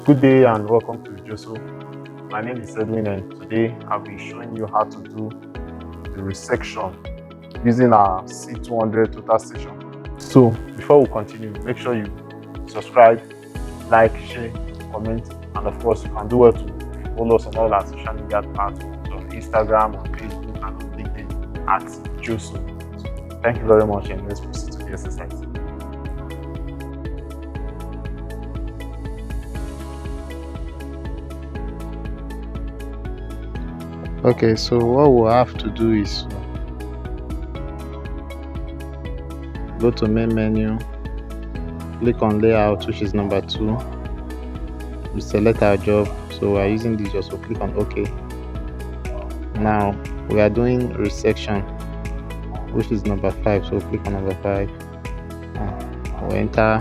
Good day and welcome to Joso. My name is Edwin and today I'll be showing you how to do the resection using our C200 total station. So before we continue, make sure you subscribe, like, share, comment, and of course you can do well to follow us on all our social media platforms on Instagram, on Facebook, and on LinkedIn at Joso. Thank you very much and let's proceed to the exercise. Okay, so what we'll have to do is go to main menu, click on layout, which is number 2. We select our job, so we are using this job, so click on OK. Now we are doing resection, which is number 5, so click on number 5. We'll enter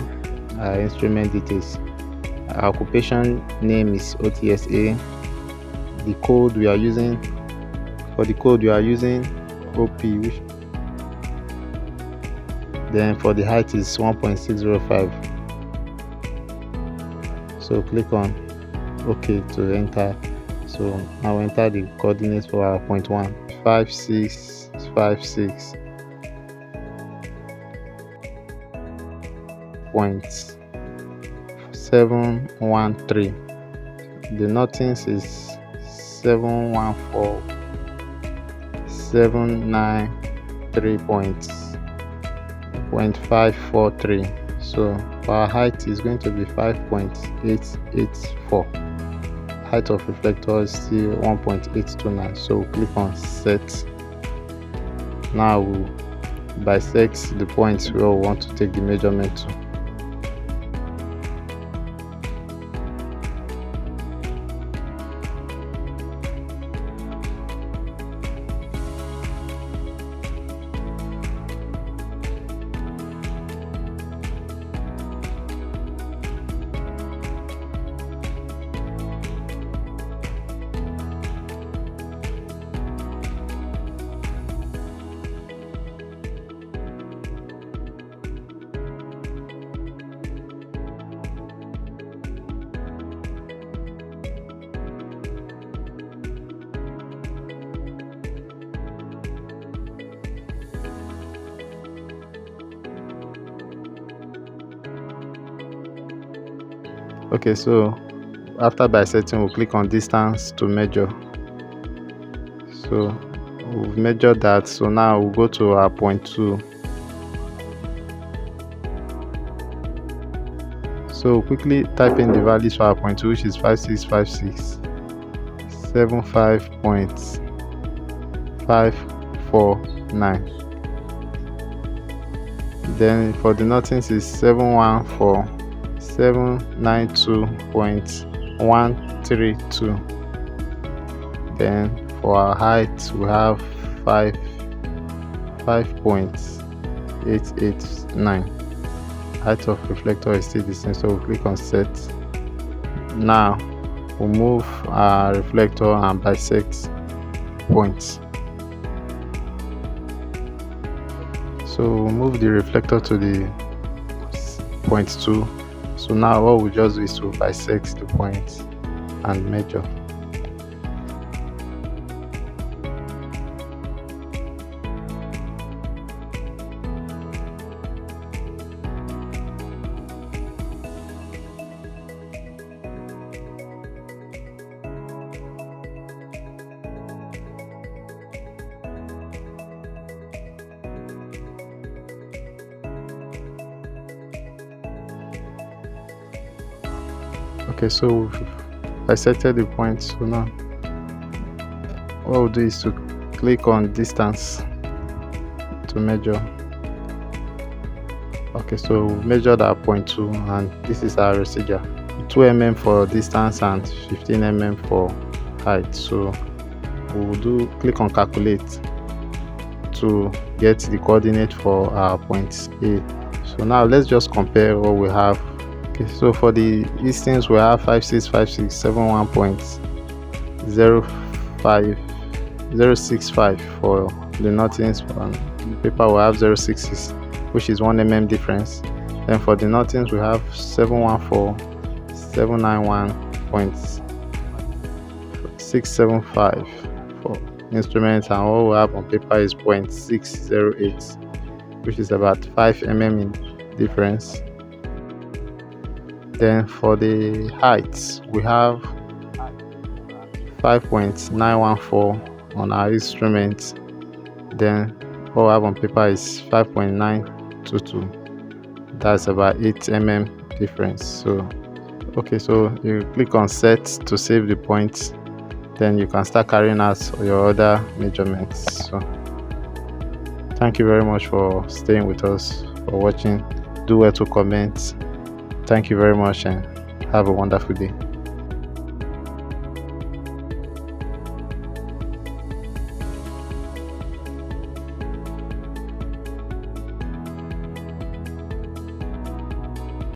our instrument details. Our occupation name is OTSA. The code we are using, for the code we are using OP, which then for the height is 1.605. So click on OK to enter. So now enter the coordinates for our point 1, 5656.713. The nothings is 714.793.543. So our height is going to be 5.884. Height of reflector is still 1.829. So click on set. Now we'll bisect the points where we want to take the measurement to. Okay, so after bisecting, we'll click on distance to measure. So we've measured that, so now we'll go to our point 2. So quickly type in the values for our point 2, which is 5656 75.549. Then for the nothings is 792.132. Then for our height we have 5.889. Height of reflector is still the same, so we'll click on set. Now we'll move our reflector and bisect points. So we'll move the reflector to the point 2. So now what we'll just do is to bisect the point and measure. Okay, so we've bisected the point. So now what we'll do is to click on distance to measure. Okay, so we've measured our point 2 and this is our procedure. 2 mm for distance and 15 mm for height. So we'll click on calculate to get the coordinate for our point A. So now let's just compare what we have. Okay, so for the distance we have 565671.065 for the nothings. On the paper we have 066, which is 1 mm difference. Then for the nothings we have 714 791.675 for instruments, and what we have on paper is 0.608, which is about 5 mm in difference. Then for the heights, we have 5.914 on our instrument. Then what we have on paper is 5.922. That's about 8 mm difference. So so you click on set to save the points, then you can start carrying out your other measurements. So thank you very much for staying with us, for watching. Do well to comment. Thank you very much and have a wonderful day.